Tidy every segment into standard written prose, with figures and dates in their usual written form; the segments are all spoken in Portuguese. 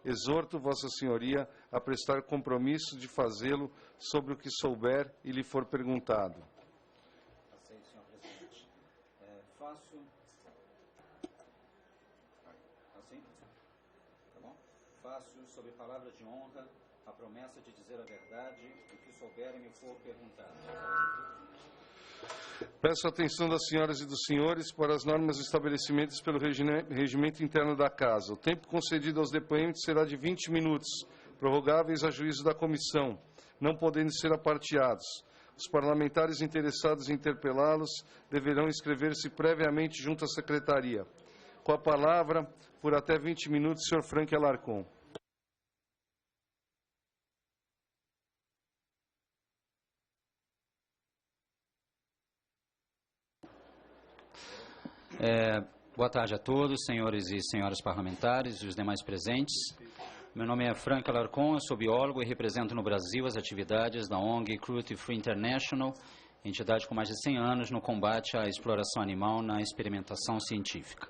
exorto Vossa Senhoria a prestar compromisso de fazê-lo sobre o que souber e lhe for perguntado. Aceito, senhor presidente. Faço... Assim? Tá bom? Faço, sob palavra de honra, a promessa de dizer a verdade e o que souber e me for perguntado. Peço a atenção das senhoras e dos senhores para as normas estabelecidas pelo regimento interno da Casa. O tempo concedido aos depoentes será de 20 minutos, prorrogáveis a juízo da comissão, não podendo ser aparteados. Os parlamentares interessados em interpelá-los deverão inscrever-se previamente junto à secretaria. Com a palavra, por até 20 minutos, senhor Frank Alarcon. Boa tarde a todos, senhores e senhoras parlamentares e os demais presentes. Meu nome é Frank Alarcon, eu sou biólogo e represento no Brasil as atividades da ONG Cruelty Free International, entidade com mais de 100 anos no combate à exploração animal na experimentação científica.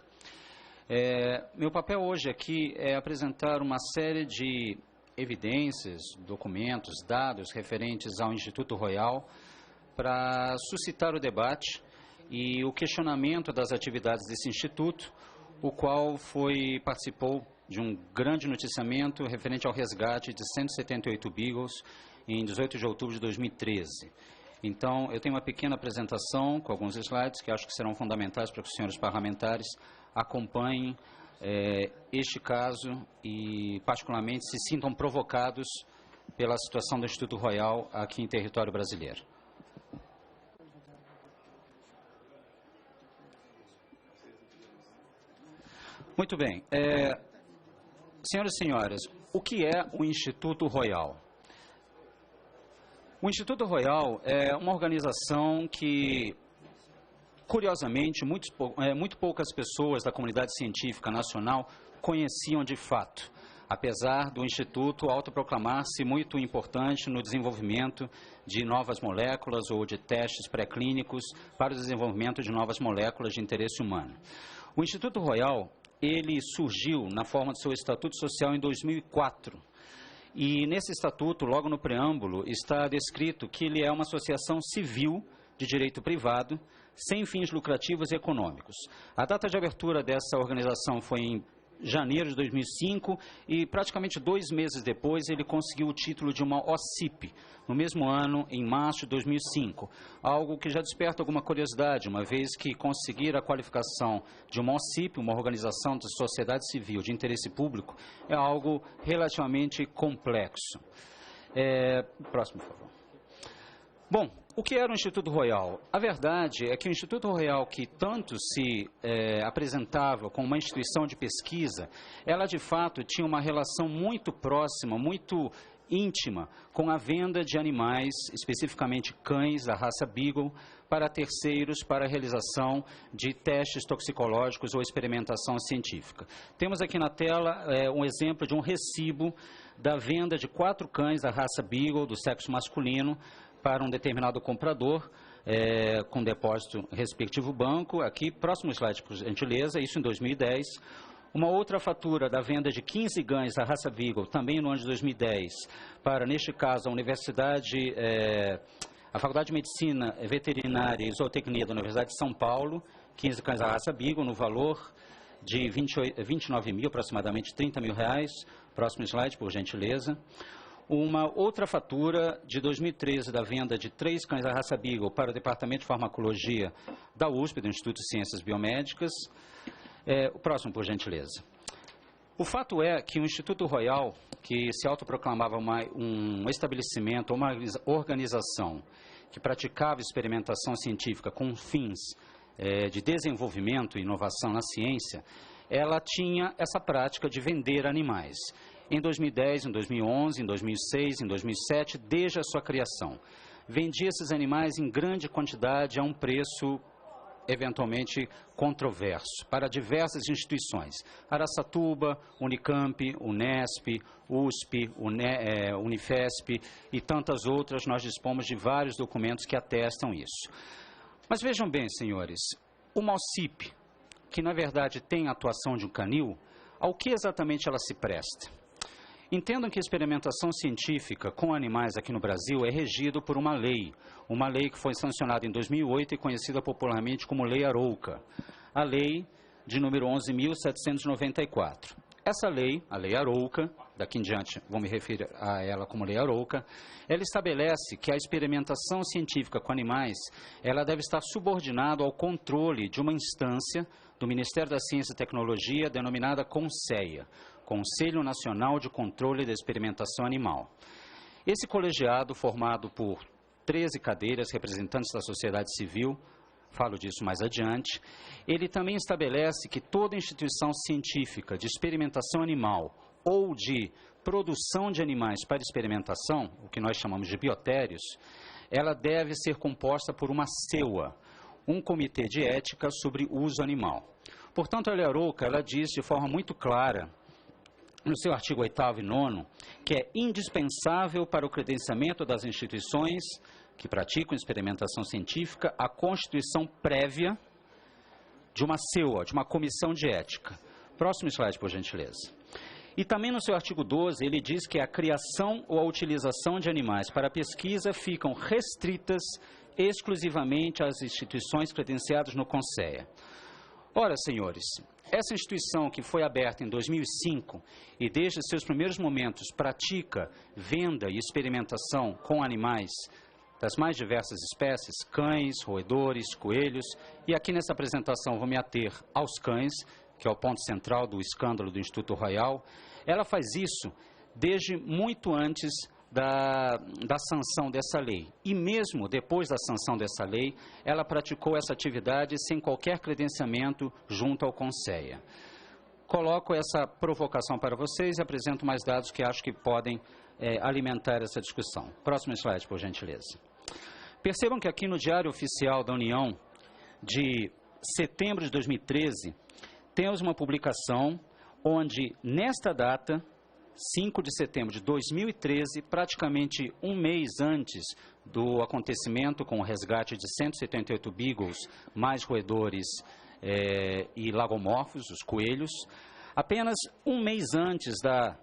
Meu papel hoje aqui é apresentar uma série de evidências, documentos, dados referentes ao Instituto Royal para suscitar o debate e o questionamento das atividades desse instituto, o qual participou de um grande noticiamento referente ao resgate de 178 beagles em 18 de outubro de 2013. Então, eu tenho uma pequena apresentação com alguns slides que acho que serão fundamentais para que os senhores parlamentares acompanhem este caso e, particularmente, se sintam provocados pela situação do Instituto Royal aqui em território brasileiro. Muito bem. Senhoras e senhores, o que é o Instituto Royal? O Instituto Royal é uma organização que, curiosamente, muito poucas pessoas da comunidade científica nacional conheciam de fato, apesar do Instituto autoproclamar-se muito importante no desenvolvimento de novas moléculas ou de testes pré-clínicos para o desenvolvimento de novas moléculas de interesse humano. O Instituto Royal, ele surgiu na forma de seu estatuto social em 2004. E nesse estatuto, logo no preâmbulo, está descrito que ele é uma associação civil de direito privado, sem fins lucrativos e econômicos. A data de abertura dessa organização foi em janeiro de 2005 e praticamente 2 meses depois ele conseguiu o título de uma OCIP, no mesmo ano, em março de 2005, algo que já desperta alguma curiosidade, uma vez que conseguir a qualificação de uma OCIP, uma organização de sociedade civil de interesse público, é algo relativamente complexo. Próximo, por favor. Bom, o que era o Instituto Royal? A verdade é que o Instituto Royal, que tanto se apresentava como uma instituição de pesquisa, ela de fato tinha uma relação muito próxima, muito íntima com a venda de animais, especificamente cães da raça Beagle, para terceiros para a realização de testes toxicológicos ou experimentação científica. Temos aqui na tela um exemplo de um recibo da venda de 4 cães da raça Beagle, do sexo masculino, para um determinado comprador, com depósito respectivo banco. Aqui, próximo slide, por gentileza, isso em 2010. Uma outra fatura da venda de 15 cães da raça Beagle, também no ano de 2010, para, neste caso, a Faculdade de Medicina Veterinária e Zootecnia da Universidade de São Paulo, 15 cães da raça Beagle, no valor de 29 mil, aproximadamente 30 mil reais. Próximo slide, por gentileza. Uma outra fatura de 2013 da venda de 3 cães da raça Beagle para o Departamento de Farmacologia da USP, do Instituto de Ciências Biomédicas. O próximo, por gentileza. O fato é que o Instituto Royal, que se autoproclamava um estabelecimento, uma organização que praticava experimentação científica com fins de desenvolvimento e inovação na ciência, ela tinha essa prática de vender animais. Em 2010, em 2011, em 2006, em 2007, desde a sua criação. Vendia esses animais em grande quantidade a um preço eventualmente controverso para diversas instituições. Araçatuba, Unicamp, Unesp, USP, Unifesp e tantas outras. Nós dispomos de vários documentos que atestam isso. Mas vejam bem, senhores, uma OCIP, que na verdade tem a atuação de um canil, ao que exatamente ela se presta? Entendam que a experimentação científica com animais aqui no Brasil é regido por uma lei que foi sancionada em 2008 e conhecida popularmente como Lei Arouca, a lei de número 11.794. Essa lei, a Lei Arouca, daqui em diante vou me referir a ela como Lei Arouca, ela estabelece que a experimentação científica com animais, ela deve estar subordinada ao controle de uma instância do Ministério da Ciência e Tecnologia, denominada CONSEA, Conselho Nacional de Controle da Experimentação Animal. Esse colegiado, formado por 13 cadeiras, representantes da sociedade civil, falo disso mais adiante, ele também estabelece que toda instituição científica de experimentação animal ou de produção de animais para experimentação, o que nós chamamos de biotérios, ela deve ser composta por uma CEUA, um Comitê de Ética sobre Uso Animal. Portanto, a Lei Arouca, ela diz de forma muito clara, no seu artigo 8º e 9º, que é indispensável para o credenciamento das instituições que praticam experimentação científica a constituição prévia de uma CEUA, de uma comissão de ética. Próximo slide, por gentileza. E também no seu artigo 12, ele diz que a criação ou a utilização de animais para pesquisa ficam restritas exclusivamente às instituições credenciadas no CONSEA. Ora, senhores, essa instituição que foi aberta em 2005 e desde seus primeiros momentos pratica venda e experimentação com animais das mais diversas espécies, cães, roedores, coelhos, e aqui nessa apresentação vou me ater aos cães, que é o ponto central do escândalo do Instituto Royal. Ela faz isso desde muito antes da sanção dessa lei. E mesmo depois da sanção dessa lei, ela praticou essa atividade sem qualquer credenciamento junto ao CONSEA. Coloco essa provocação para vocês e apresento mais dados que acho que podem alimentar essa discussão. Próximo slide, por gentileza. Percebam que aqui no Diário Oficial da União, de setembro de 2013, temos uma publicação onde, nesta data, 5 de setembro de 2013, praticamente um mês antes do acontecimento com o resgate de 178 beagles, mais roedores e lagomorfos, os coelhos, apenas um mês antes da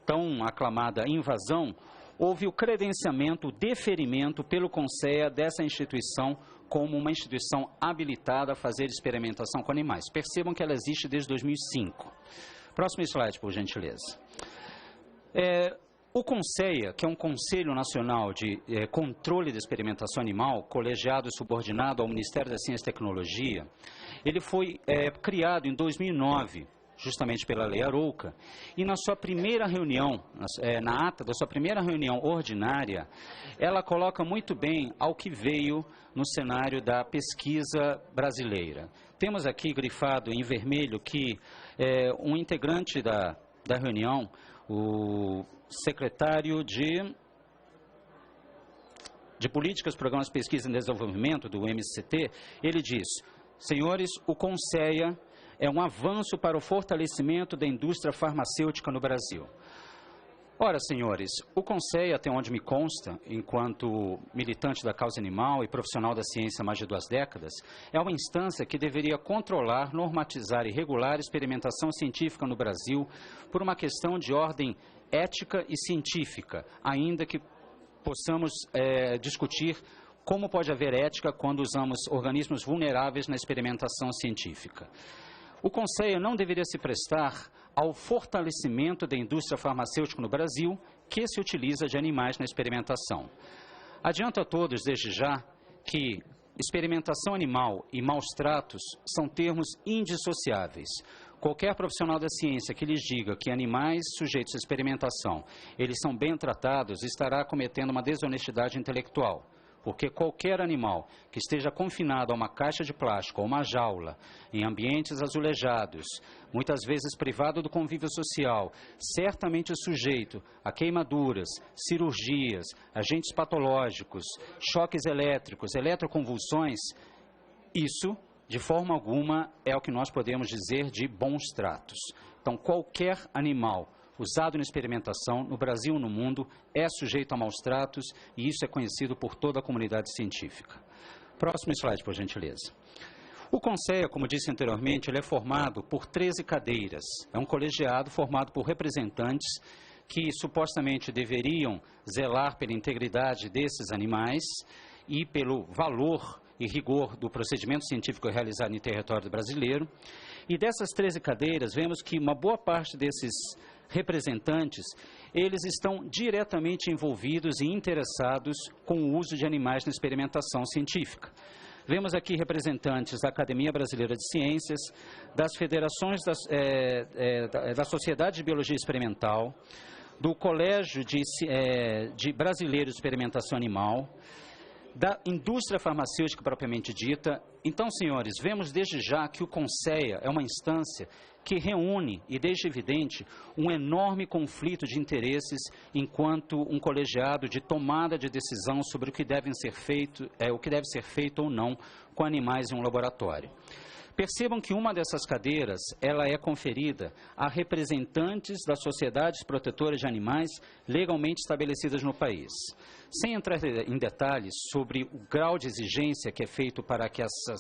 tão aclamada invasão, houve o credenciamento, o deferimento pelo CONSEA dessa instituição como uma instituição habilitada a fazer experimentação com animais. Percebam que ela existe desde 2005. Próximo slide, por gentileza. O CONSEA, que é um Conselho Nacional de Controle da Experimentação Animal, colegiado e subordinado ao Ministério da Ciência e Tecnologia, ele foi criado em 2009, justamente pela Lei Arouca, e na sua primeira reunião, na ata da sua primeira reunião ordinária, ela coloca muito bem ao que veio no cenário da pesquisa brasileira. Temos aqui grifado em vermelho que um integrante da reunião, o secretário de Políticas, Programas, Pesquisa e Desenvolvimento, do MCT, ele diz: senhores, o CONSEA é um avanço para o fortalecimento da indústria farmacêutica no Brasil. Ora, senhores, o CONSEA, até onde me consta, enquanto militante da causa animal e profissional da ciência há mais de 2 décadas, é uma instância que deveria controlar, normatizar e regular a experimentação científica no Brasil por uma questão de ordem ética e científica, ainda que possamos discutir como pode haver ética quando usamos organismos vulneráveis na experimentação científica. O CONSEA não deveria se prestar ao fortalecimento da indústria farmacêutica no Brasil, que se utiliza de animais na experimentação. Adianto a todos, desde já, que experimentação animal e maus tratos são termos indissociáveis. Qualquer profissional da ciência que lhes diga que animais sujeitos à experimentação, eles são bem tratados, estará cometendo uma desonestidade intelectual. Porque qualquer animal que esteja confinado a uma caixa de plástico ou uma jaula, em ambientes azulejados, muitas vezes privado do convívio social, certamente sujeito a queimaduras, cirurgias, agentes patológicos, choques elétricos, eletroconvulsões, isso, de forma alguma, é o que nós podemos dizer de bons tratos. Então, qualquer animal usado na experimentação, no Brasil e no mundo, é sujeito a maus tratos, e isso é conhecido por toda a comunidade científica. Próximo slide, por gentileza. O CONSEA, como disse anteriormente, ele é formado por 13 cadeiras. É um colegiado formado por representantes que supostamente deveriam zelar pela integridade desses animais e pelo valor e rigor do procedimento científico realizado em território brasileiro. E dessas 13 cadeiras, vemos que uma boa parte desses representantes, eles estão diretamente envolvidos e interessados com o uso de animais na experimentação científica. Vemos aqui representantes da Academia Brasileira de Ciências, das federações da Sociedade de Biologia Experimental, do Colégio de Brasileiro de Experimentação Animal, da indústria farmacêutica propriamente dita. Então, senhores, vemos desde já que o CONSEA é uma instância que reúne e deixa evidente um enorme conflito de interesses enquanto um colegiado de tomada de decisão sobre o que deve ser feito ou não com animais em um laboratório. Percebam que uma dessas cadeiras, ela é conferida a representantes das sociedades protetoras de animais legalmente estabelecidas no país. Sem entrar em detalhes sobre o grau de exigência que é feito para que essas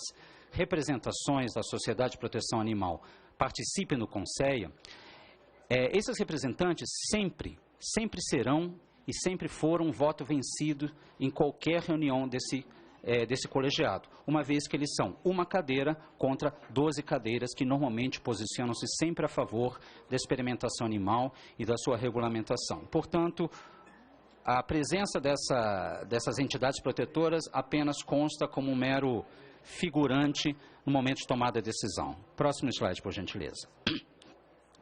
representações da Sociedade de Proteção Animal participem no CONSEA, esses representantes sempre serão e sempre foram voto vencido em qualquer reunião desse colegiado, uma vez que eles são uma cadeira contra 12 cadeiras que normalmente posicionam-se sempre a favor da experimentação animal e da sua regulamentação. Portanto, a presença dessas entidades protetoras apenas consta como um mero figurante no momento de tomada de decisão. Próximo slide, por gentileza.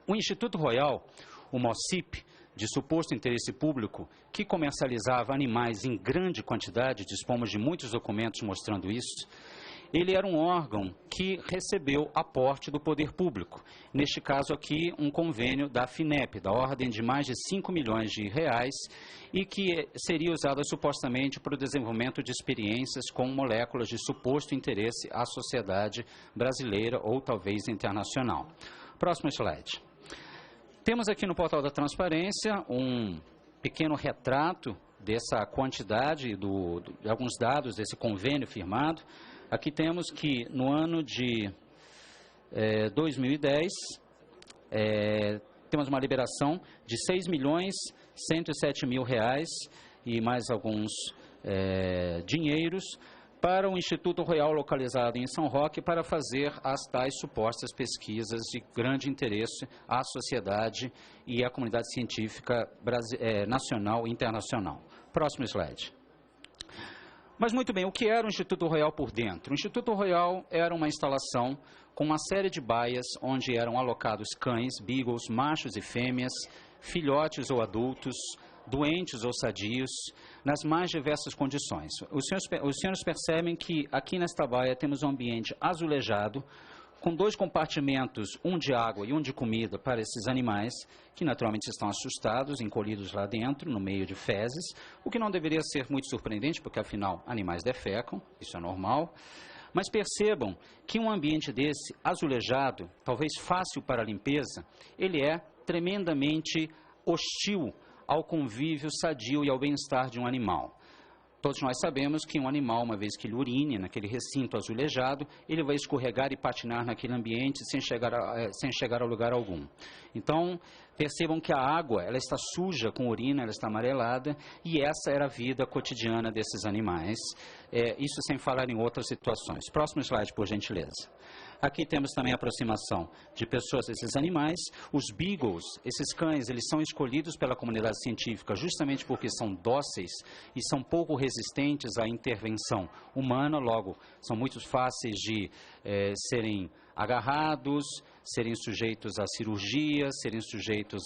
O Instituto Royal, o MOCIP, de suposto interesse público, que comercializava animais em grande quantidade, dispomos de muitos documentos mostrando isso, ele era um órgão que recebeu aporte do poder público. Neste caso aqui, um convênio da FINEP, da ordem de mais de 5 milhões de reais, e que seria usado supostamente para o desenvolvimento de experiências com moléculas de suposto interesse à sociedade brasileira ou talvez internacional. Próximo slide. Temos aqui no portal da transparência um pequeno retrato dessa quantidade, de alguns dados desse convênio firmado. Aqui temos que no ano de 2010, temos uma liberação de R$6.107.000 e mais alguns dinheiros para o Instituto Royal localizado em São Roque para fazer as tais supostas pesquisas de grande interesse à sociedade e à comunidade científica nacional e internacional. Próximo slide. Mas muito bem, o que era o Instituto Royal por dentro? O Instituto Royal era uma instalação com uma série de baias onde eram alocados cães, beagles, machos e fêmeas, filhotes ou adultos, doentes ou sadios, nas mais diversas condições. Os senhores percebem que aqui nesta baia temos um ambiente azulejado, com 2 compartimentos, um de água e um de comida para esses animais, que naturalmente estão assustados, encolhidos lá dentro, no meio de fezes, o que não deveria ser muito surpreendente, porque afinal animais defecam, isso é normal. Mas percebam que um ambiente desse, azulejado, talvez fácil para a limpeza, ele é tremendamente hostil ao convívio sadio e ao bem-estar de um animal. Todos nós sabemos que um animal, uma vez que ele urine naquele recinto azulejado, ele vai escorregar e patinar naquele ambiente sem chegar a lugar algum. Então, percebam que a água, ela está suja com urina, ela está amarelada, e essa era a vida cotidiana desses animais, isso sem falar em outras situações. Próximo slide, por gentileza. Aqui temos também a aproximação de pessoas a esses animais. Os beagles, esses cães, eles são escolhidos pela comunidade científica justamente porque são dóceis e são pouco resistentes à intervenção humana, logo, são muito fáceis de serem agarrados, serem sujeitos a cirurgias, serem sujeitos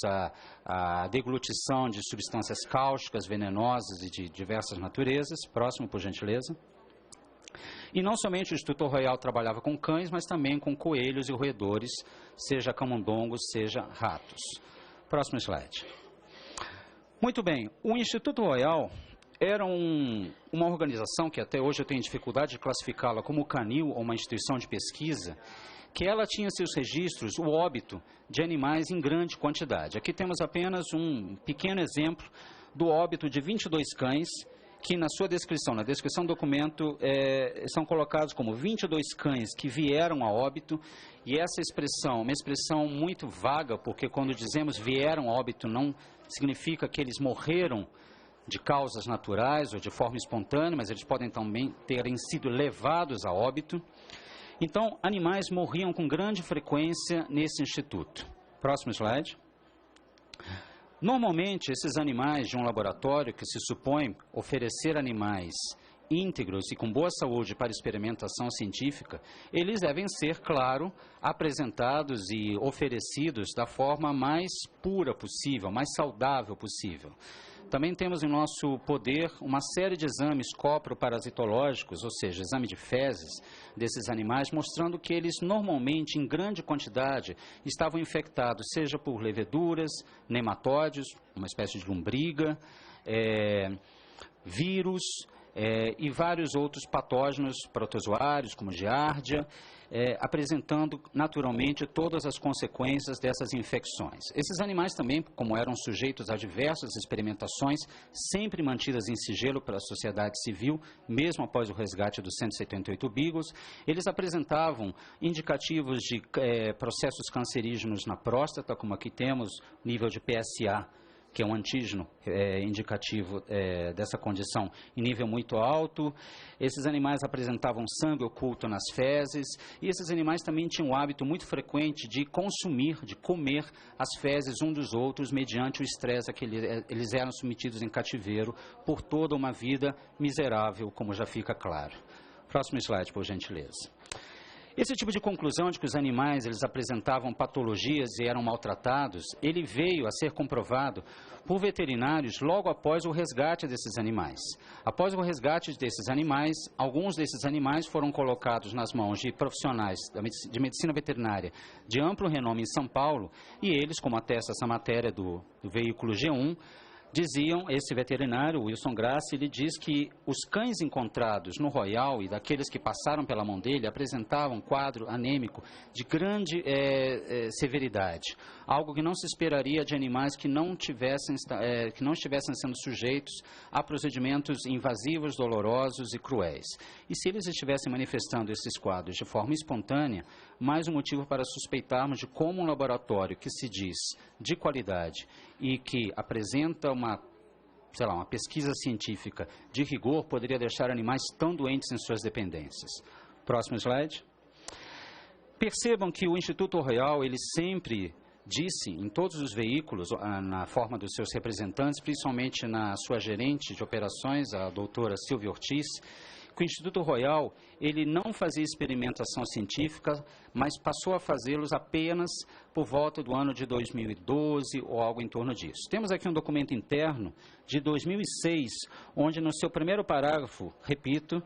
à deglutição de substâncias cáusticas, venenosas e de diversas naturezas. Próximo, por gentileza. E não somente o Instituto Royal trabalhava com cães, mas também com coelhos e roedores, seja camundongos, seja ratos. Próximo slide. Muito bem, o Instituto Royal era uma organização que até hoje eu tenho dificuldade de classificá-la como canil ou uma instituição de pesquisa, que ela tinha seus registros, o óbito de animais em grande quantidade. Aqui temos apenas um pequeno exemplo do óbito de 22 cães que na sua descrição, na descrição do documento, são colocados como 22 cães que vieram a óbito, e essa expressão, uma expressão muito vaga, porque quando dizemos vieram a óbito não significa que eles morreram de causas naturais ou de forma espontânea, mas eles podem também terem sido levados a óbito. Então, animais morriam com grande frequência nesse instituto. Próximo slide. Normalmente, esses animais de um laboratório que se supõe oferecer animais íntegros e com boa saúde para experimentação científica, eles devem ser, claro, apresentados e oferecidos da forma mais pura possível, mais saudável possível. Também temos em nosso poder uma série de exames coproparasitológicos, ou seja, exame de fezes desses animais, mostrando que eles normalmente, em grande quantidade, estavam infectados, seja por leveduras, nematóides, uma espécie de lombriga, vírus e vários outros patógenos protozoários, como giardia, apresentando naturalmente todas as consequências dessas infecções. Esses animais também, como eram sujeitos a diversas experimentações, sempre mantidas em sigilo pela sociedade civil, mesmo após o resgate dos 178 beagles, eles apresentavam indicativos de processos cancerígenos na próstata, como aqui temos nível de PSA, que é um antígeno indicativo dessa condição, em nível muito alto. Esses animais apresentavam sangue oculto nas fezes, e esses animais também tinham o hábito muito frequente de consumir, de comer as fezes um dos outros, mediante o estresse a que eles eram submetidos em cativeiro por toda uma vida miserável, como já fica claro. Próximo slide, por gentileza. Esse tipo de conclusão de que os animais eles apresentavam patologias e eram maltratados, ele veio a ser comprovado por veterinários logo após o resgate desses animais. Após o resgate desses animais, alguns desses animais foram colocados nas mãos de profissionais de medicina veterinária de amplo renome em São Paulo, e eles, como atesta essa matéria do veículo G1, diziam, esse veterinário, Wilson Grassi, ele diz que os cães encontrados no Royal e daqueles que passaram pela mão dele apresentavam um quadro anêmico de grande severidade, algo que não se esperaria de animais que não estivessem sendo sujeitos a procedimentos invasivos, dolorosos e cruéis. E se eles estivessem manifestando esses quadros de forma espontânea, mais um motivo para suspeitarmos de como um laboratório que se diz de qualidade e que apresenta uma pesquisa científica de rigor poderia deixar animais tão doentes em suas dependências. Próximo slide. Percebam que o Instituto Royal, ele sempre disse em todos os veículos, na forma dos seus representantes, principalmente na sua gerente de operações, a doutora Silvia Ortiz, que o Instituto Royal ele não fazia experimentação científica, mas passou a fazê-los apenas por volta do ano de 2012 ou algo em torno disso. Temos aqui um documento interno de 2006, onde no seu primeiro parágrafo, repito,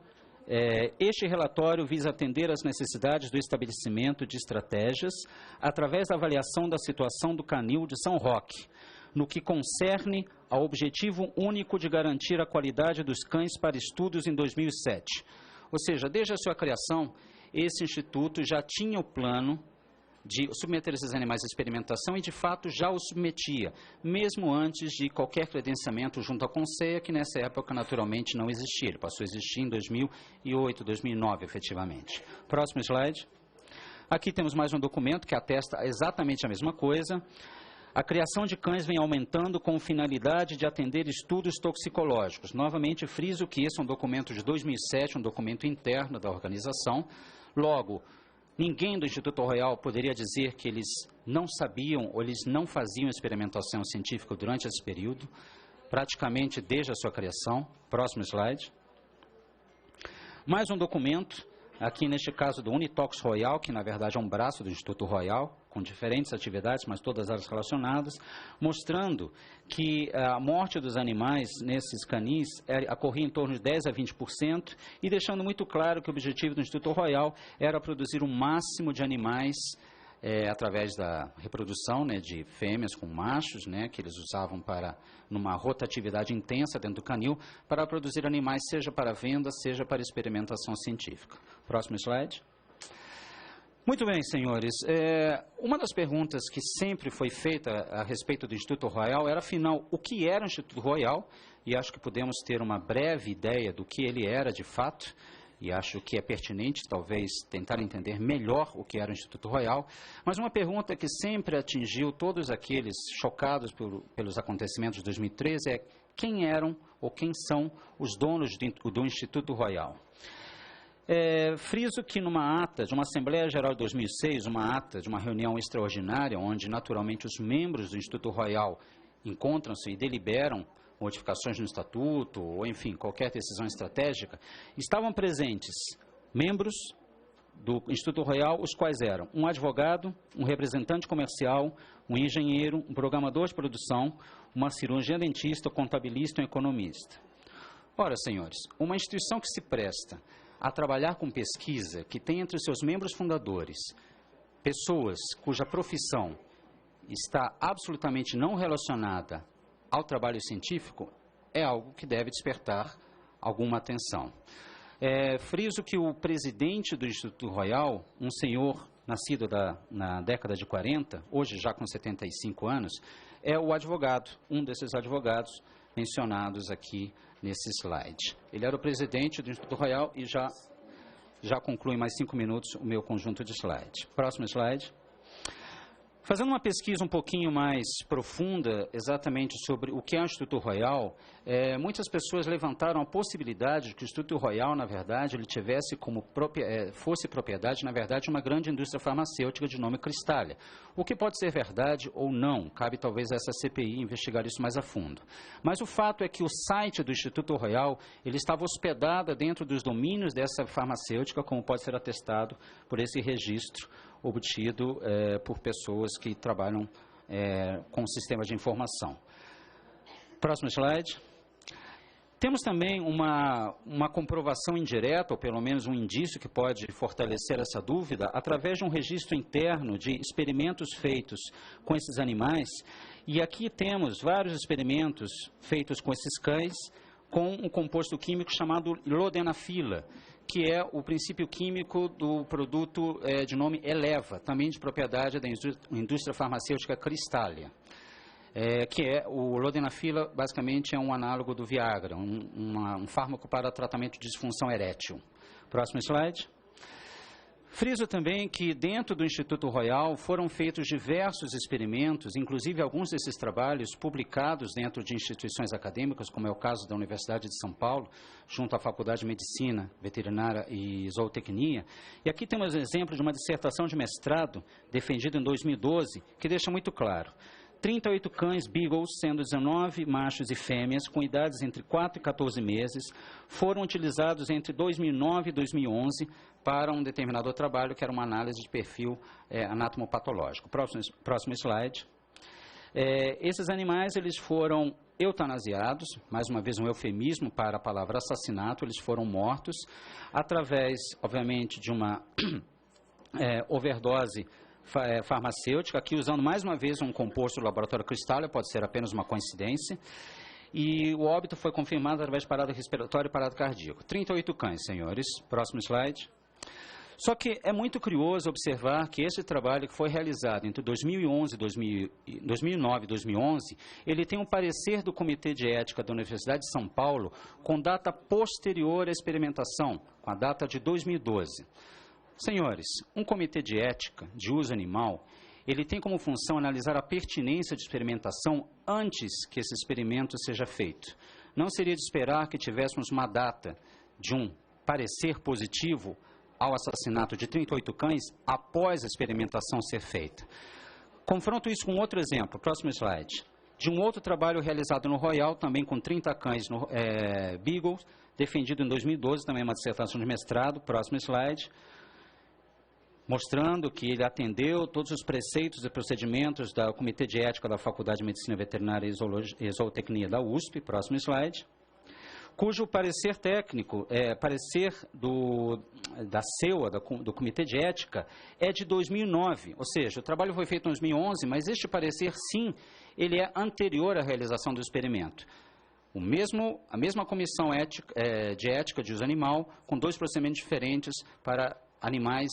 este relatório visa atender às necessidades do estabelecimento de estratégias através da avaliação da situação do canil de São Roque, no que concerne ao objetivo único de garantir a qualidade dos cães para estudos em 2007. Ou seja, desde a sua criação, esse instituto já tinha o plano de submeter esses animais à experimentação e, de fato, já o submetia, mesmo antes de qualquer credenciamento junto à Conceia, que nessa época, naturalmente, não existia. Ele passou a existir em 2008, 2009, efetivamente. Próximo slide. Aqui temos mais um documento que atesta exatamente a mesma coisa. A criação de cães vem aumentando com finalidade de atender estudos toxicológicos. Novamente, friso que esse é um documento de 2007, um documento interno da organização. Logo, ninguém do Instituto Royal poderia dizer que eles não sabiam ou eles não faziam experimentação científica durante esse período, praticamente desde a sua criação. Próximo slide. Mais um documento, aqui neste caso do Unitox Royal, que na verdade é um braço do Instituto Royal, com diferentes atividades, mas todas elas relacionadas, mostrando que a morte dos animais nesses canis ocorria em torno de 10% a 20%, e deixando muito claro que o objetivo do Instituto Royal era produzir o máximo de animais através da reprodução de fêmeas com machos, que eles usavam numa rotatividade intensa dentro do canil, para produzir animais seja para venda, seja para experimentação científica. Próximo slide. Muito bem, senhores. Uma das perguntas que sempre foi feita a respeito do Instituto Royal era, afinal, o que era o Instituto Royal? E acho que podemos ter uma breve ideia do que ele era de fato. E acho que é pertinente, talvez, tentar entender melhor o que era o Instituto Royal. Mas uma pergunta que sempre atingiu todos aqueles chocados pelos acontecimentos de 2013 é: quem eram ou quem são os donos do Instituto Royal? Friso que numa ata de uma Assembleia Geral de 2006, uma ata de uma reunião extraordinária, onde naturalmente os membros do Instituto Royal encontram-se e deliberam modificações no estatuto, ou enfim, qualquer decisão estratégica, estavam presentes membros do Instituto Royal, os quais eram um advogado, um representante comercial, um engenheiro, um programador de produção, uma cirurgiã dentista, contabilista e um economista. Ora, senhores, uma instituição que se presta a trabalhar com pesquisa, que tem entre os seus membros fundadores pessoas cuja profissão está absolutamente não relacionada ao trabalho científico, é algo que deve despertar alguma atenção. Friso que o presidente do Instituto Royal, um senhor nascido na década de 40, hoje já com 75 anos, é o advogado, um desses advogados mencionados aqui nesse slide. Ele era o presidente do Instituto Royal e já conclui mais 5 minutos o meu conjunto de slides. Próximo slide. Fazendo uma pesquisa um pouquinho mais profunda exatamente sobre o que é o Instituto Royal, muitas pessoas levantaram a possibilidade de que o Instituto Royal, na verdade, ele tivesse fosse propriedade, na verdade, de uma grande indústria farmacêutica de nome Cristália. O que pode ser verdade ou não, cabe talvez a essa CPI investigar isso mais a fundo. Mas o fato é que o site do Instituto Royal, ele estava hospedado dentro dos domínios dessa farmacêutica, como pode ser atestado por esse registro obtido por pessoas que trabalham com sistemas de informação. Próximo slide. Temos também uma comprovação indireta, ou pelo menos um indício que pode fortalecer essa dúvida, através de um registro interno de experimentos feitos com esses animais. E aqui temos vários experimentos feitos com esses cães, com um composto químico chamado lodenafila, que é o princípio químico do produto de nome Eleva, também de propriedade da indústria farmacêutica Cristália, que é o lodenafila, basicamente é um análogo do Viagra, um fármaco para tratamento de disfunção erétil. Próximo slide. Friso também que dentro do Instituto Royal foram feitos diversos experimentos, inclusive alguns desses trabalhos publicados dentro de instituições acadêmicas, como é o caso da Universidade de São Paulo, junto à Faculdade de Medicina, Veterinária e Zootecnia. E aqui temos um exemplo de uma dissertação de mestrado defendida em 2012, que deixa muito claro: 38 cães Beagles, sendo 19 machos e fêmeas, com idades entre 4 e 14 meses, foram utilizados entre 2009 e 2011 para um determinado trabalho, que era uma análise de perfil anatomopatológico. Próximo slide. Esses animais eles foram eutanasiados, mais uma vez um eufemismo para a palavra assassinato, eles foram mortos através, obviamente, de uma overdose farmacêutica, aqui usando mais uma vez um composto do laboratório Cristália, pode ser apenas uma coincidência, e o óbito foi confirmado através de parada respiratória e parada cardíaca. 38 cães, senhores. Próximo slide. Só que é muito curioso observar que esse trabalho que foi realizado entre 2009 e 2011, ele tem um parecer do Comitê de Ética da Universidade de São Paulo com data posterior à experimentação, com a data de 2012. Senhores, um comitê de ética de uso animal, ele tem como função analisar a pertinência de experimentação antes que esse experimento seja feito. Não seria de esperar que tivéssemos uma data de um parecer positivo ao assassinato de 38 cães após a experimentação ser feita. Confronto isso com outro exemplo, próximo slide, de um outro trabalho realizado no Royal, também com 30 cães Beagle, defendido em 2012, também uma dissertação de mestrado, próximo slide, mostrando que ele atendeu todos os preceitos e procedimentos do Comitê de Ética da Faculdade de Medicina Veterinária e Zootecnia da USP, próximo slide, cujo parecer técnico, parecer da CEUA, do Comitê de Ética, é de 2009, ou seja, o trabalho foi feito em 2011, mas este parecer, sim, ele é anterior à realização do experimento. A mesma comissão de ética de uso animal, com 2 procedimentos diferentes para animais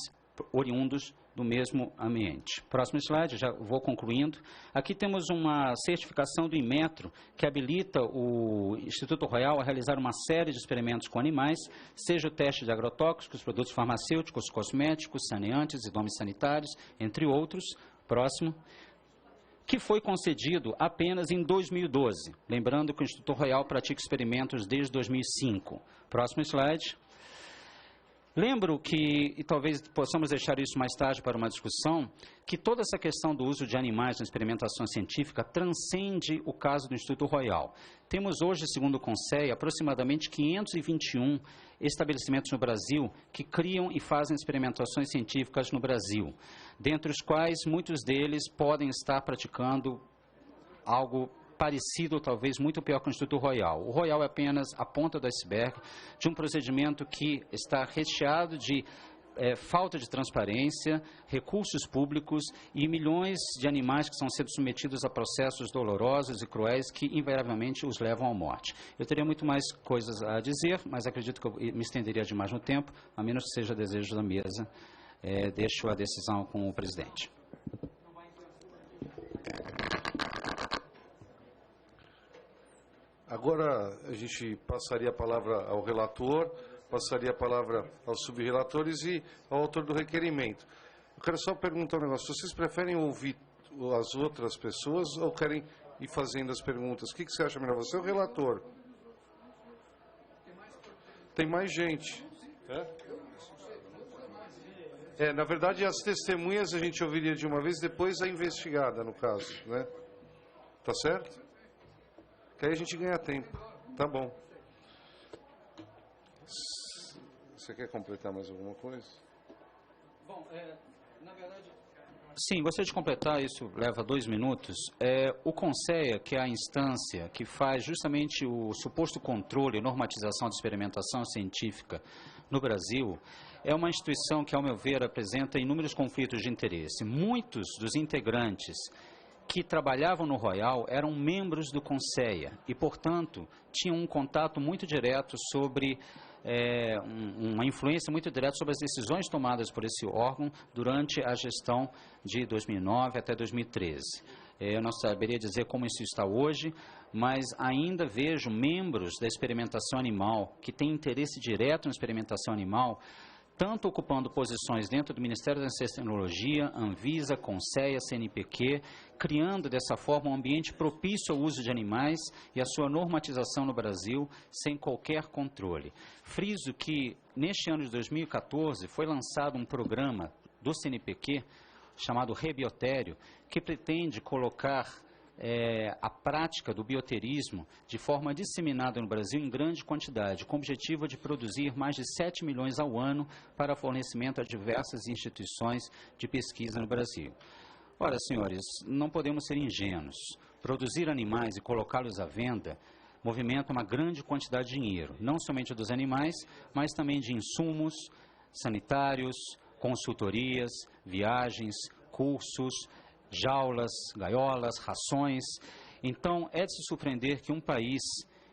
oriundos do mesmo ambiente. Próximo slide, já vou concluindo. Aqui temos uma certificação do Inmetro, que habilita o Instituto Royal a realizar uma série de experimentos com animais, seja o teste de agrotóxicos, produtos farmacêuticos, cosméticos, saneantes e domes sanitários, entre outros. Próximo. Que foi concedido apenas em 2012. Lembrando que o Instituto Royal pratica experimentos desde 2005. Próximo slide. Lembro que, e talvez possamos deixar isso mais tarde para uma discussão, que toda essa questão do uso de animais na experimentação científica transcende o caso do Instituto Royal. Temos hoje, segundo o CONSEI, aproximadamente 521 estabelecimentos no Brasil que criam e fazem experimentações científicas no Brasil, dentre os quais muitos deles podem estar praticando algo parecido, talvez muito pior que o Instituto Royal. O Royal é apenas a ponta do iceberg de um procedimento que está recheado de falta de transparência, recursos públicos e milhões de animais que estão sendo submetidos a processos dolorosos e cruéis que invariavelmente os levam à morte. Eu teria muito mais coisas a dizer, mas acredito que eu me estenderia demais no tempo, a menos que seja desejo da mesa. Deixo a decisão com o presidente. Agora a gente passaria a palavra ao relator, passaria a palavra aos subrrelatores e ao autor do requerimento. Eu quero só perguntar um negócio. Vocês preferem ouvir as outras pessoas ou querem ir fazendo as perguntas? O que você acha melhor? Você é o relator. Tem mais gente. Na verdade, as testemunhas a gente ouviria de uma vez, depois a investigada, no caso, né? Tá certo? Que aí a gente ganha tempo. Tá bom. Você quer completar mais alguma coisa? Bom, na verdade... Sim, gostaria de completar, isso leva 2 minutos. O CONSEA, que é a instância que faz justamente o suposto controle e normatização de experimentação científica no Brasil, é uma instituição que, ao meu ver, apresenta inúmeros conflitos de interesse. Muitos dos integrantes que trabalhavam no Royal eram membros do CONSEA e, portanto, tinham um contato muito direto sobre, uma influência muito direta sobre as decisões tomadas por esse órgão durante a gestão de 2009 até 2013. Eu não saberia dizer como isso está hoje, mas ainda vejo membros da experimentação animal que têm interesse direto na experimentação animal, tanto ocupando posições dentro do Ministério da Ciência e Tecnologia, Anvisa, CONSEA, CNPq, criando dessa forma um ambiente propício ao uso de animais e a sua normatização no Brasil sem qualquer controle. Friso que, neste ano de 2014, foi lançado um programa do CNPq, chamado Rebiotério, que pretende colocar a prática do bioterismo de forma disseminada no Brasil em grande quantidade, com o objetivo de produzir mais de 7 milhões ao ano para fornecimento a diversas instituições de pesquisa no Brasil. Ora, senhores, não podemos ser ingênuos. Produzir animais e colocá-los à venda movimenta uma grande quantidade de dinheiro, não somente dos animais, mas também de insumos sanitários, consultorias, viagens, cursos, jaulas, gaiolas, rações. Então, é de se surpreender que um país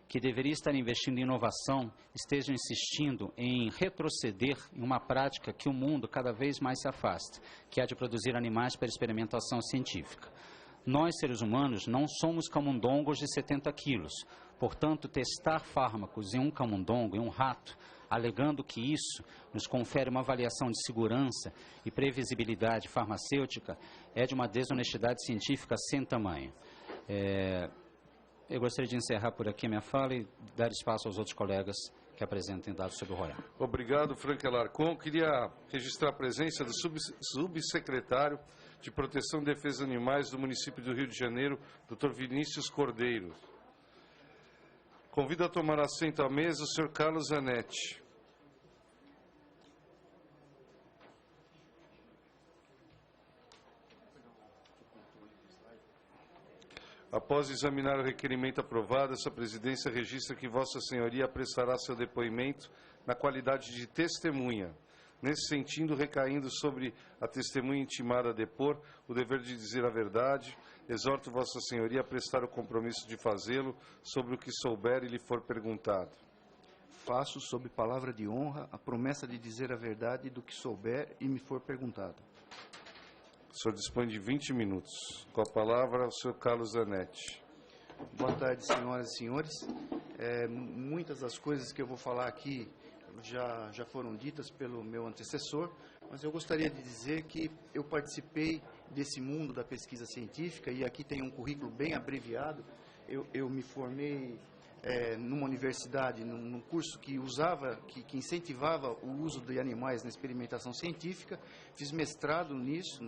que deveria estar investindo em inovação esteja insistindo em retroceder em uma prática que o mundo cada vez mais se afasta, que é a de produzir animais para experimentação científica. Nós, seres humanos, não somos camundongos de 70 quilos. Portanto, testar fármacos em um camundongo, em um rato, alegando que isso nos confere uma avaliação de segurança e previsibilidade farmacêutica, é de uma desonestidade científica sem tamanho. Eu gostaria de encerrar por aqui a minha fala e dar espaço aos outros colegas que apresentem dados sobre o Royal. Obrigado, Frank Alarcon. Queria registrar a presença do subsecretário de Proteção e Defesa dos Animais do município do Rio de Janeiro, Dr. Vinícius Cordeiro. Convido a tomar assento à mesa o Sr. Carlos Zanetti. Após examinar o requerimento aprovado, essa presidência registra que Vossa Senhoria prestará seu depoimento na qualidade de testemunha. Nesse sentido, recaindo sobre a testemunha intimada a depor o dever de dizer a verdade, exorto Vossa Senhoria a prestar o compromisso de fazê-lo sobre o que souber e lhe for perguntado. Faço, sob palavra de honra, a promessa de dizer a verdade do que souber e me for perguntado. O senhor dispõe de 20 minutos. Com a palavra, o senhor Carlos Zanetti. Boa tarde, senhoras e senhores. Muitas das coisas que eu vou falar aqui já foram ditas pelo meu antecessor, mas eu gostaria de dizer que eu participei desse mundo da pesquisa científica, e aqui tem um currículo bem abreviado. Eu me formei numa universidade, num curso que incentivava o uso de animais na experimentação científica. Fiz mestrado nisso,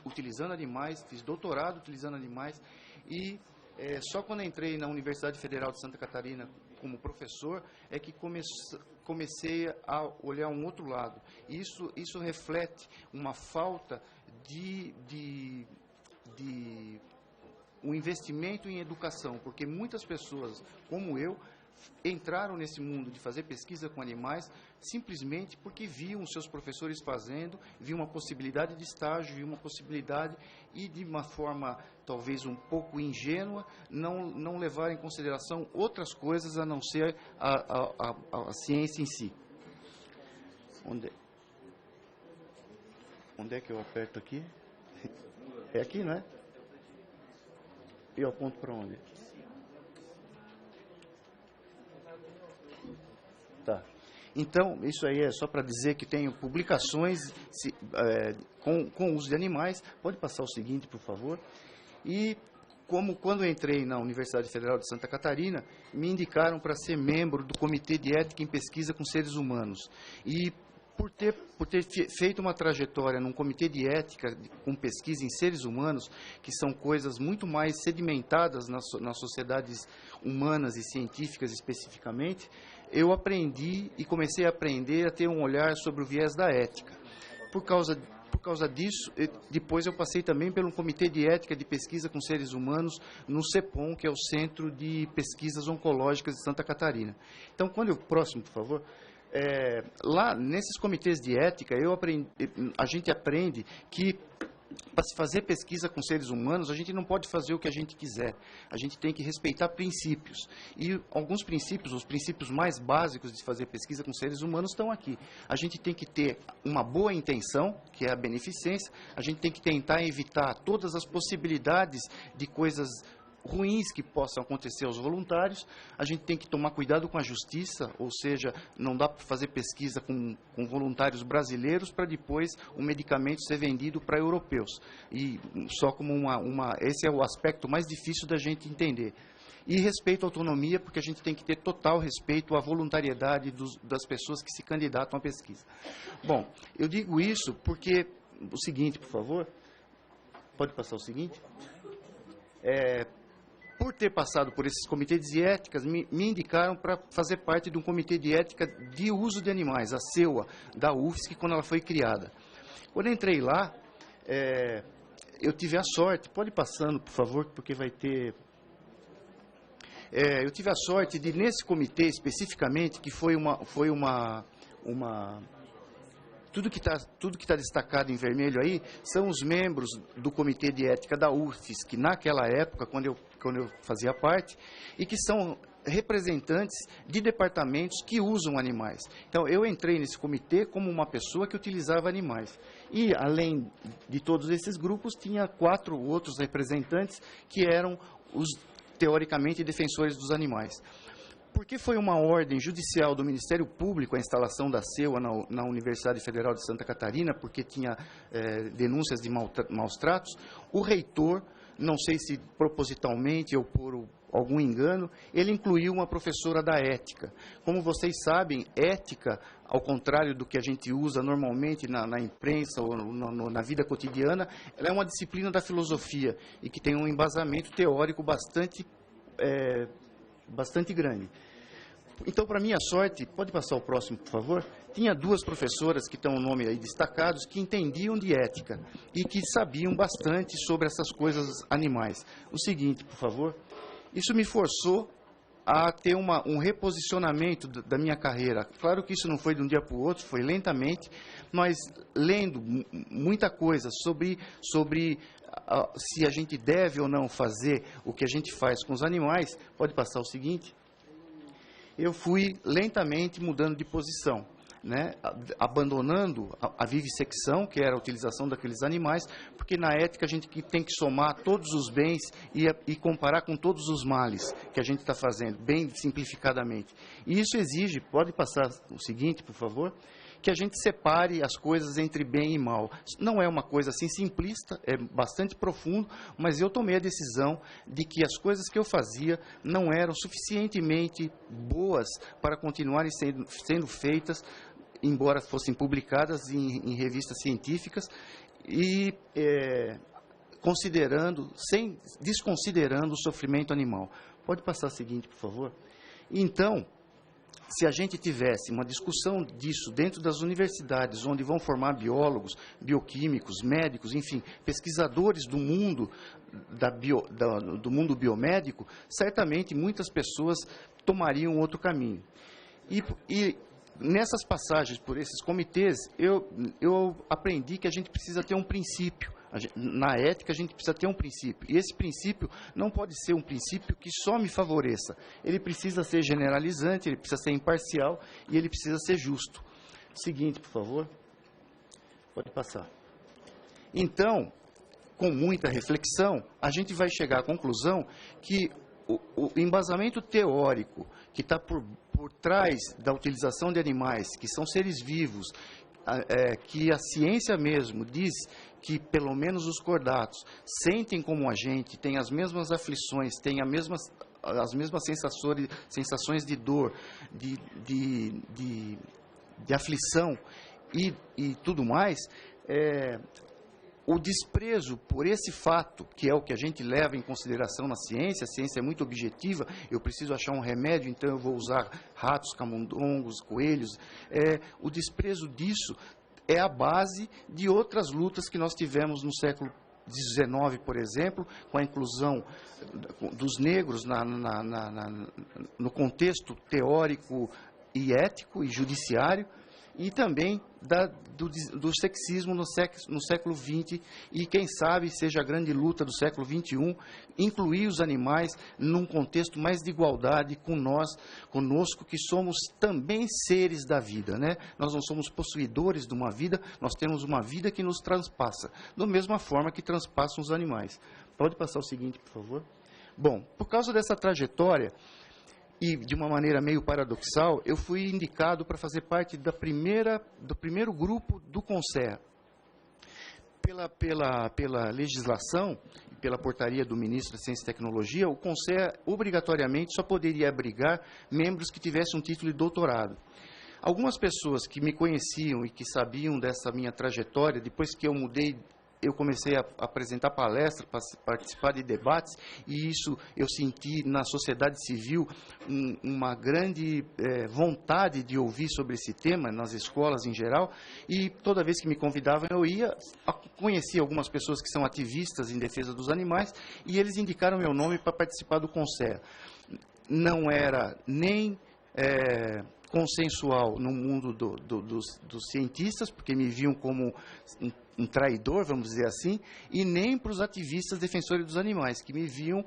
utilizando animais, fiz doutorado utilizando animais, e só quando entrei na Universidade Federal de Santa Catarina como professor é que comecei a olhar um outro lado. Isso reflete uma falta de um investimento em educação, porque muitas pessoas, como eu, entraram nesse mundo de fazer pesquisa com animais simplesmente porque viam seus professores fazendo, viam uma possibilidade de estágio, viam uma possibilidade, e de uma forma talvez um pouco ingênua, não levar em consideração outras coisas a não ser a ciência em si. Onde é que eu aperto aqui? É aqui, não é? E eu aponto para onde? Tá. Então, isso aí é só para dizer que tenho publicações com uso de animais. Pode passar o seguinte, por favor. E quando eu entrei na Universidade Federal de Santa Catarina, me indicaram para ser membro do Comitê de Ética em Pesquisa com Seres Humanos. E por ter feito uma trajetória num comitê de ética com pesquisa em seres humanos, que são coisas muito mais sedimentadas nas sociedades humanas e científicas especificamente, eu aprendi e comecei a aprender a ter um olhar sobre o viés da ética. Por causa disso, depois eu passei também pelo Comitê de Ética de Pesquisa com Seres Humanos no CEPOM, que é o Centro de Pesquisas Oncológicas de Santa Catarina. Então, próximo, por favor. Lá, nesses comitês de ética, a gente aprende que, para se fazer pesquisa com seres humanos, a gente não pode fazer o que a gente quiser. A gente tem que respeitar princípios. E alguns princípios, os princípios mais básicos de fazer pesquisa com seres humanos, estão aqui. A gente tem que ter uma boa intenção, que é a beneficência. A gente tem que tentar evitar todas as possibilidades de coisas ruins que possam acontecer aos voluntários. A gente tem que tomar cuidado com a justiça, ou seja, não dá para fazer pesquisa com voluntários brasileiros para depois o medicamento ser vendido para europeus. E só como esse é o aspecto mais difícil da gente entender. E respeito à autonomia, porque a gente tem que ter total respeito à voluntariedade das pessoas que se candidatam à pesquisa. Bom, eu digo isso porque, o seguinte, por favor, pode passar o seguinte? Por ter passado por esses comitês de éticas, me indicaram para fazer parte de um comitê de ética de uso de animais, a CEUA, da UFSC, quando ela foi criada. Quando eu entrei lá, eu tive a sorte, pode ir passando, por favor, porque vai ter... eu tive a sorte de, nesse comitê especificamente, que foi uma tudo que está destacado em vermelho aí são os membros do Comitê de Ética da UFSC, naquela época, quando eu fazia parte, e que são representantes de departamentos que usam animais. Então, eu entrei nesse comitê como uma pessoa que utilizava animais. E, além de todos esses grupos, tinha 4 outros representantes que eram os, teoricamente, defensores dos animais. Porque foi uma ordem judicial do Ministério Público a instalação da CEUA na Universidade Federal de Santa Catarina, porque tinha denúncias de maus tratos, o reitor, não sei se propositalmente ou por algum engano, ele incluiu uma professora da ética. Como vocês sabem, ética, ao contrário do que a gente usa normalmente na imprensa ou na vida cotidiana, ela é uma disciplina da filosofia e que tem um embasamento teórico bastante grande. Então, para minha sorte, pode passar o próximo, por favor? Tinha 2 professoras que estão o nome aí destacados, que entendiam de ética e que sabiam bastante sobre essas coisas animais. O seguinte, por favor. Isso me forçou a ter um reposicionamento da minha carreira. Claro que isso não foi de um dia para o outro, foi lentamente, mas lendo muita coisa sobre se a gente deve ou não fazer o que a gente faz com os animais. Pode passar o seguinte. Eu fui lentamente mudando de posição. né, abandonando a vivissecção, que era a utilização daqueles animais, porque na ética a gente tem que somar todos os bens e comparar com todos os males que a gente está fazendo, bem simplificadamente. E isso exige, pode passar o seguinte, por favor, que a gente separe as coisas entre bem e mal. Não é uma coisa assim simplista, é bastante profundo, mas eu tomei a decisão de que as coisas que eu fazia não eram suficientemente boas para continuarem sendo feitas, embora fossem publicadas em revistas científicas, e desconsiderando o sofrimento animal. Pode passar a seguinte, por favor? Então, se a gente tivesse uma discussão disso dentro das universidades, onde vão formar biólogos, bioquímicos, médicos, enfim, pesquisadores do mundo, do mundo biomédico, certamente muitas pessoas tomariam outro caminho. E nessas passagens por esses comitês, eu aprendi que a gente precisa ter um princípio. Na ética, a gente precisa ter um princípio. E esse princípio não pode ser um princípio que só me favoreça. Ele precisa ser generalizante, ele precisa ser imparcial e ele precisa ser justo. Seguinte, por favor. Pode passar. Então, com muita reflexão, a gente vai chegar à conclusão que o embasamento teórico que está por trás da utilização de animais, que são seres vivos, que a ciência mesmo diz que pelo menos os cordatos sentem como a gente, têm as mesmas aflições, têm as mesmas sensações de dor, de aflição e tudo mais, o desprezo por esse fato, que é o que a gente leva em consideração na ciência, a ciência é muito objetiva, eu preciso achar um remédio, então eu vou usar ratos, camundongos, coelhos, o desprezo disso é a base de outras lutas que nós tivemos no século XIX, por exemplo, com a inclusão dos negros no contexto teórico e ético e judiciário, e também do sexismo no século XX, e quem sabe seja a grande luta do século XXI, incluir os animais num contexto mais de igualdade conosco, que somos também seres da vida, né? Nós não somos possuidores de uma vida, nós temos uma vida que nos transpassa, da mesma forma que transpassam os animais. Pode passar o seguinte, por favor? Bom, por causa dessa trajetória, e de uma maneira meio paradoxal, eu fui indicado para fazer parte do primeiro grupo do CONSEA. Pela legislação, pela portaria do ministro da Ciência e Tecnologia, o CONSEA obrigatoriamente só poderia abrigar membros que tivessem um título de doutorado. Algumas pessoas que me conheciam e que sabiam dessa minha trajetória, depois que eu mudei, eu comecei a apresentar palestras, participar de debates, e isso eu senti na sociedade civil uma grande vontade de ouvir sobre esse tema, nas escolas em geral, e toda vez que me convidavam eu ia, conheci algumas pessoas que são ativistas em defesa dos animais, e eles indicaram meu nome para participar do CONSEA. Não era nem consensual no mundo dos cientistas, porque me viam como um traidor, vamos dizer assim, e nem para os ativistas defensores dos animais, que me viam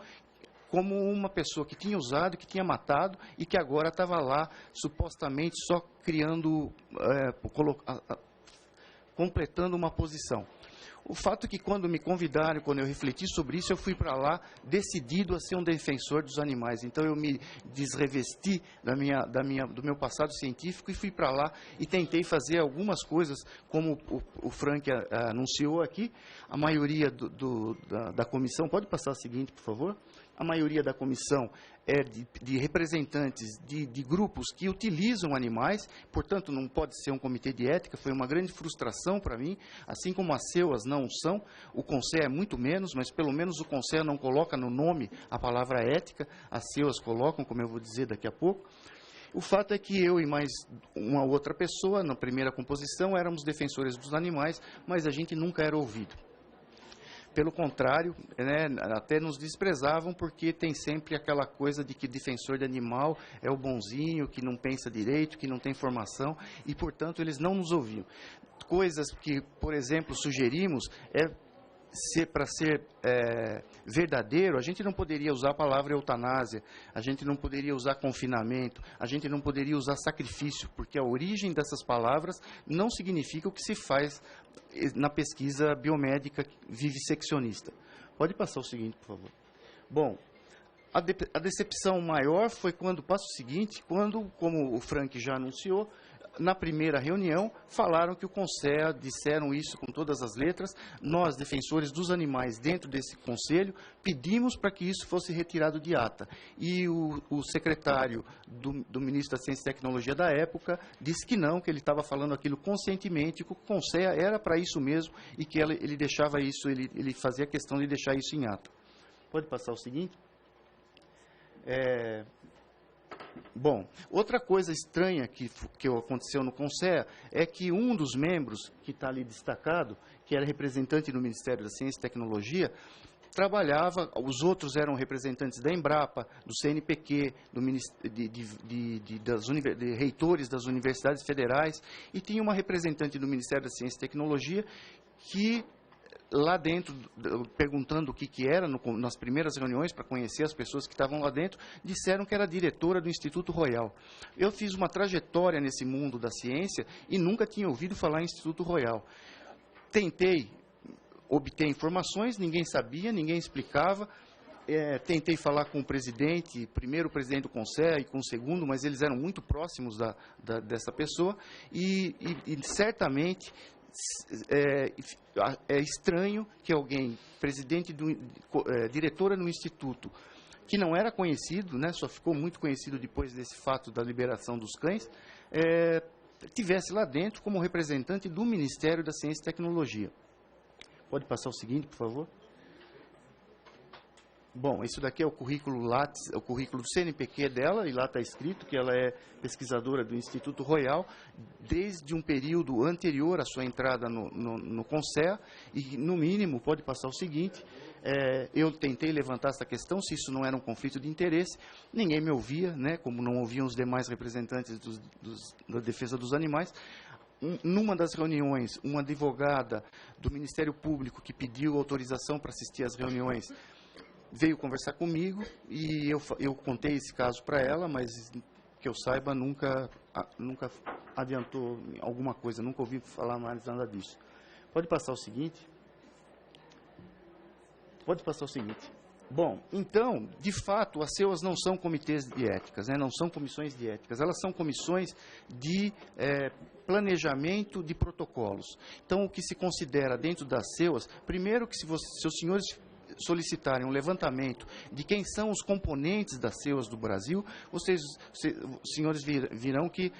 como uma pessoa que tinha usado, que tinha matado e que agora estava lá supostamente só criando, completando uma posição. O fato é que quando me convidaram, quando eu refleti sobre isso, eu fui para lá decidido a ser um defensor dos animais. Então eu me desrevesti do meu passado científico e fui para lá e tentei fazer algumas coisas, como o Frank anunciou aqui. A maioria da comissão, pode passar a seguinte, por favor? A maioria da comissão é de representantes de grupos que utilizam animais, portanto, não pode ser um comitê de ética, foi uma grande frustração para mim, assim como as CEUAS não são, o CONSEA é muito menos, mas pelo menos o CONSEA não coloca no nome a palavra ética, as CEUAS colocam, como eu vou dizer daqui a pouco. O fato é que eu e mais uma outra pessoa, na primeira composição, éramos defensores dos animais, mas a gente nunca era ouvido. Pelo contrário, né, até nos desprezavam, porque tem sempre aquela coisa de que defensor de animal é o bonzinho, que não pensa direito, que não tem formação, e, portanto, eles não nos ouviam. Coisas que, por exemplo, sugerimos para ser verdadeiro, a gente não poderia usar a palavra eutanásia, a gente não poderia usar confinamento, a gente não poderia usar sacrifício, porque a origem dessas palavras não significa o que se faz na pesquisa biomédica vivisseccionista. Pode passar o seguinte, por favor. Bom, a decepção maior foi quando, passa o seguinte, quando, como o Frank já anunciou, na primeira reunião, falaram que o CONSEA, disseram isso com todas as letras, nós, defensores dos animais dentro desse conselho, pedimos para que isso fosse retirado de ata. E o secretário do ministro da Ciência e Tecnologia da época disse que não, que ele estava falando aquilo conscientemente, que o CONSEA era para isso mesmo e que ele deixava isso, ele fazia questão de deixar isso em ata. Pode passar o seguinte? Bom, outra coisa estranha que aconteceu no CONSEA é que um dos membros, que está ali destacado, que era representante do Ministério da Ciência e Tecnologia, trabalhava, os outros eram representantes da Embrapa, do CNPq, de reitores das universidades federais, e tinha uma representante do Ministério da Ciência e Tecnologia que, lá dentro, perguntando o que era, nas primeiras reuniões, para conhecer as pessoas que estavam lá dentro, disseram que era diretora do Instituto Royal. Eu fiz uma trajetória nesse mundo da ciência e nunca tinha ouvido falar em Instituto Royal. Tentei obter informações, ninguém sabia, ninguém explicava. Tentei falar com o presidente, primeiro o presidente do CONSEA e com o segundo, mas eles eram muito próximos dessa pessoa e certamente é estranho que alguém, diretora no Instituto, que não era conhecido, né, só ficou muito conhecido depois desse fato da liberação dos cães, tivesse lá dentro como representante do Ministério da Ciência e Tecnologia. Pode passar o seguinte, por favor? Bom, isso daqui é o currículo Lattes, o currículo do CNPq dela, e lá está escrito que ela é pesquisadora do Instituto Royal desde um período anterior à sua entrada no CONSEA, e, no mínimo, pode passar o seguinte, eu tentei levantar essa questão, se isso não era um conflito de interesse, ninguém me ouvia, né, como não ouviam os demais representantes da defesa dos animais. Numa das reuniões, uma advogada do Ministério Público que pediu autorização para assistir às reuniões, veio conversar comigo e eu contei esse caso para ela, mas que eu saiba nunca adiantou alguma coisa, nunca ouvi falar mais nada disso. Pode passar o seguinte? Pode passar o seguinte. Bom, então, de fato, as CEUAS não são comitês de éticas, né? Não são comissões de éticas, elas são comissões de planejamento de protocolos. Então, o que se considera dentro das CEUAS, primeiro que se os senhores solicitarem um levantamento de quem são os componentes das CEUAS do Brasil, os senhores virão que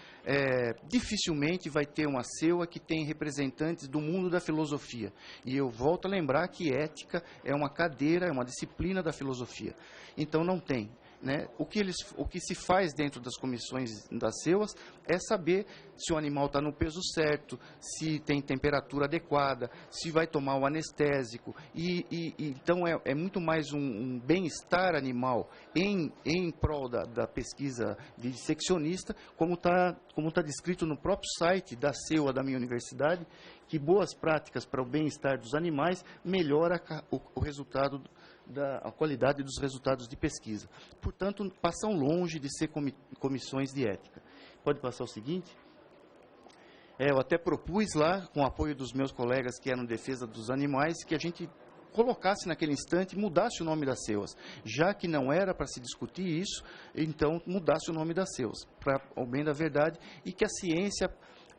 dificilmente vai ter uma CEUA que tem representantes do mundo da filosofia. E eu volto a lembrar que ética é uma cadeira, é uma disciplina da filosofia. Então não tem. Né? O que se faz dentro das comissões das CEUAS é saber se o animal está no peso certo, se tem temperatura adequada, se vai tomar o anestésico. Então é muito mais um bem-estar animal em prol da pesquisa vivisseccionista, como está descrito no próprio site da CEUA da minha universidade, que boas práticas para o bem-estar dos animais melhora o resultado a qualidade dos resultados de pesquisa. Portanto, passam longe de ser comissões de ética. Pode passar o seguinte? Eu até propus lá, com o apoio dos meus colegas que eram defesa dos animais, que a gente colocasse naquele instante, mudasse o nome das CEUAS. Já que não era para se discutir isso, então mudasse o nome das CEUAS, para o bem da verdade, e que a ciência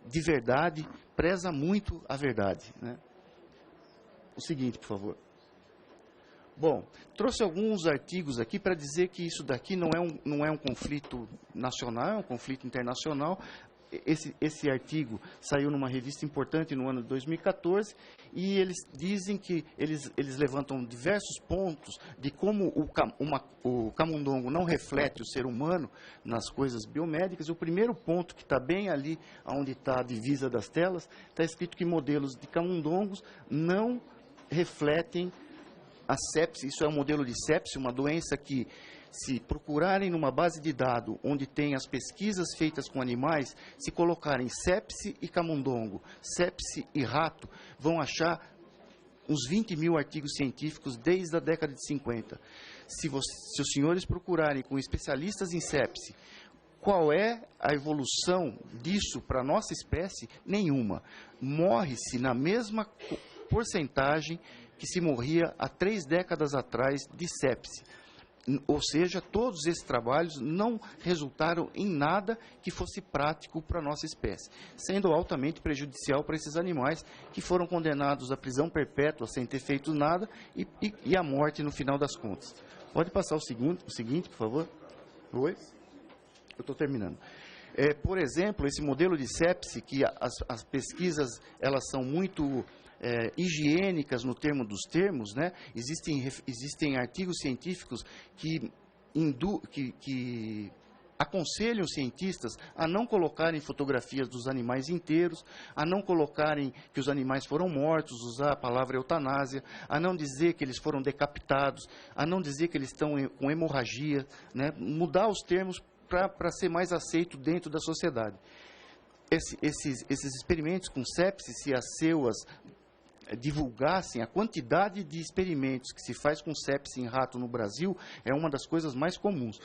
de verdade preza muito a verdade. Né? O seguinte, por favor. Bom, trouxe alguns artigos aqui para dizer que isso daqui não é um conflito nacional, é um conflito internacional. Esse artigo saiu numa revista importante no ano de 2014 e eles dizem que eles levantam diversos pontos de como o camundongo não reflete o ser humano nas coisas biomédicas. O primeiro ponto, que está bem ali onde está a divisa das telas, está escrito que modelos de camundongos não refletem a sepse. Isso é um modelo de sepse, uma doença que, se procurarem numa base de dados onde tem as pesquisas feitas com animais, se colocarem sepse e camundongo, sepse e rato, vão achar uns 20 mil artigos científicos desde a década de 50. Se os senhores procurarem com especialistas em sepse, qual é a evolução disso para a nossa espécie? Nenhuma. Morre-se na mesma porcentagem que se morria há 3 décadas atrás de sepse. Ou seja, todos esses trabalhos não resultaram em nada que fosse prático para a nossa espécie, sendo altamente prejudicial para esses animais que foram condenados à prisão perpétua sem ter feito nada e à morte no final das contas. Pode passar o seguinte, por favor? Oi? Eu estou terminando. Por exemplo, esse modelo de sepse, que as pesquisas elas são muito higiênicas no termo dos termos, né? Existem artigos científicos que aconselham os cientistas a não colocarem fotografias dos animais inteiros, a não colocarem que os animais foram mortos, usar a palavra eutanásia, a não dizer que eles foram decapitados, a não dizer que eles estão com hemorragia, né? Mudar os termos para ser mais aceito dentro da sociedade. Esses experimentos com sepse, se as CEUAs divulgassem a quantidade de experimentos que se faz com sepse em rato no Brasil, é uma das coisas mais comuns.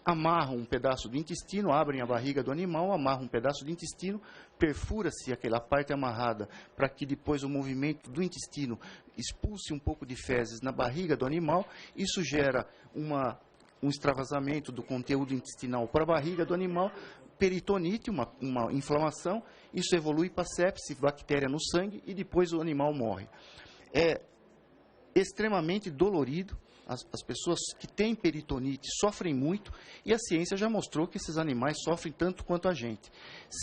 Amarram um pedaço do intestino, abrem a barriga do animal, amarram um pedaço do intestino, perfura-se aquela parte amarrada para que depois o movimento do intestino expulse um pouco de fezes na barriga do animal. Isso gera um extravasamento do conteúdo intestinal para a barriga do animal, peritonite, uma inflamação, isso evolui para sepse, bactéria no sangue e depois o animal morre. É extremamente dolorido, as pessoas que têm peritonite sofrem muito e a ciência já mostrou que esses animais sofrem tanto quanto a gente,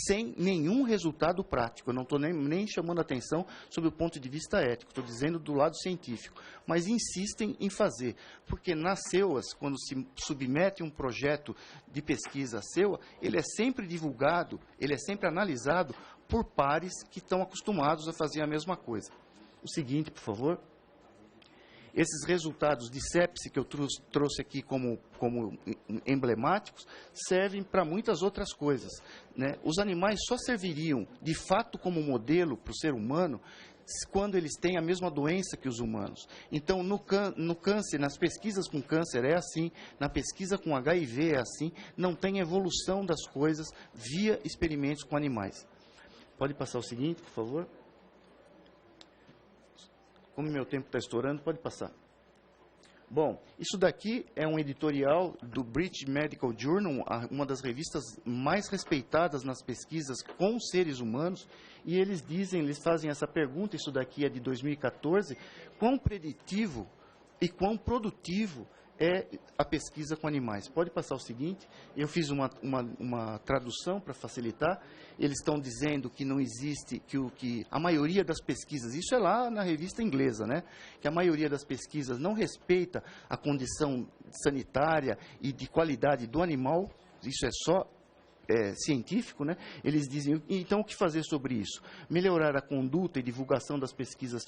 sem nenhum resultado prático. Eu não estou nem chamando atenção sob o ponto de vista ético, estou dizendo do lado científico, mas insistem em fazer, porque nas CEUAs, quando se submete um projeto de pesquisa à CEUA, ele é sempre divulgado, ele é sempre analisado por pares que estão acostumados a fazer a mesma coisa. O seguinte, por favor. Esses resultados de sepse que eu trouxe aqui como emblemáticos servem para muitas outras coisas, né? Os animais só serviriam, de fato, como modelo para o ser humano quando eles têm a mesma doença que os humanos. Então, no câncer, nas pesquisas com câncer é assim, na pesquisa com HIV é assim, não tem evolução das coisas via experimentos com animais. Pode passar o seguinte, por favor? Como meu tempo está estourando, pode passar. Bom, isso daqui é um editorial do British Medical Journal, uma das revistas mais respeitadas nas pesquisas com seres humanos, e eles fazem essa pergunta, isso daqui é de 2014, quão preditivo e quão produtivo é a pesquisa com animais. Pode passar o seguinte, eu fiz uma tradução para facilitar, eles estão dizendo que não existe, que a maioria das pesquisas, isso é lá na revista inglesa, né? Que a maioria das pesquisas não respeita a condição sanitária e de qualidade do animal, isso é só científico, né? Eles dizem, então o que fazer sobre isso? Melhorar a conduta e divulgação das pesquisas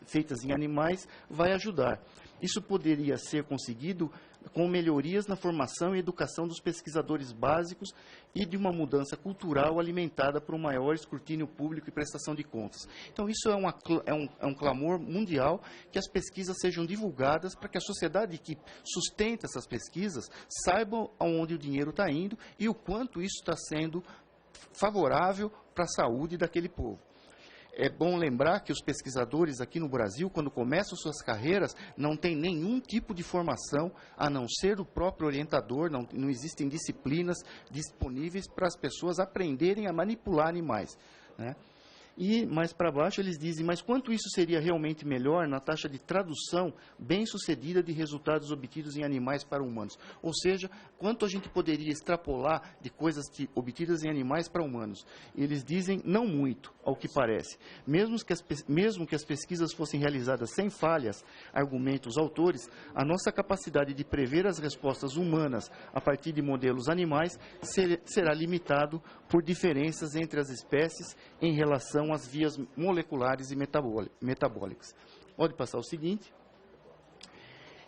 feitas em animais vai ajudar. Isso poderia ser conseguido com melhorias na formação e educação dos pesquisadores básicos e de uma mudança cultural alimentada por um maior escrutínio público e prestação de contas. Então, isso é um clamor mundial que as pesquisas sejam divulgadas para que a sociedade que sustenta essas pesquisas saiba aonde o dinheiro está indo e o quanto isso está sendo favorável para a saúde daquele povo. É bom lembrar que os pesquisadores aqui no Brasil, quando começam suas carreiras, não têm nenhum tipo de formação, a não ser o próprio orientador, não existem disciplinas disponíveis para as pessoas aprenderem a manipular animais, né? E mais para baixo eles dizem, mas quanto isso seria realmente melhor na taxa de tradução bem-sucedida de resultados obtidos em animais para humanos? Ou seja, quanto a gente poderia extrapolar de coisas obtidas em animais para humanos? Eles dizem, não muito, ao que parece. Mesmo que as pesquisas fossem realizadas sem falhas, argumentam os autores, a nossa capacidade de prever as respostas humanas a partir de modelos animais será limitado por diferenças entre as espécies em relação às vias moleculares e metabólicas. Pode passar o seguinte.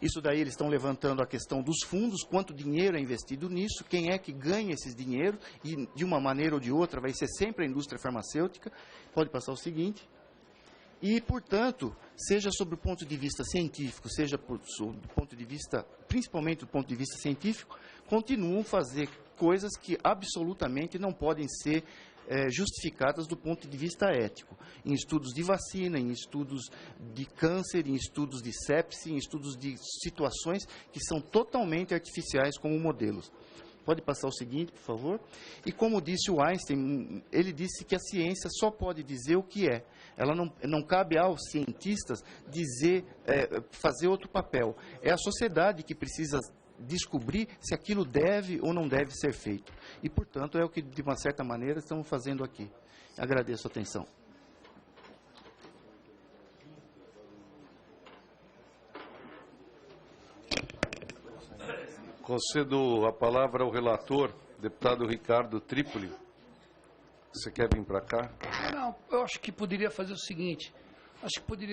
Isso daí eles estão levantando a questão dos fundos, quanto dinheiro é investido nisso, quem é que ganha esses dinheiros, e de uma maneira ou de outra vai ser sempre a indústria farmacêutica. Pode passar o seguinte. E, portanto, seja sob o ponto de vista científico, seja sob o ponto de vista, principalmente do ponto de vista científico, continuam a fazer coisas que absolutamente não podem ser justificadas do ponto de vista ético. Em estudos de vacina, em estudos de câncer, em estudos de sepse, em estudos de situações que são totalmente artificiais como modelos. Pode passar o seguinte, por favor. E como disse o Einstein, ele disse que a ciência só pode dizer o que é. Ela não cabe aos cientistas dizer, fazer outro papel. É a sociedade que precisa descobrir se aquilo deve ou não deve ser feito. E, portanto, é o que, de uma certa maneira, estamos fazendo aqui. Agradeço a atenção. Concedo a palavra ao relator, deputado Ricardo Trípoli. Você quer vir para cá? Não, eu acho que poderia fazer o seguinte, acho que poderia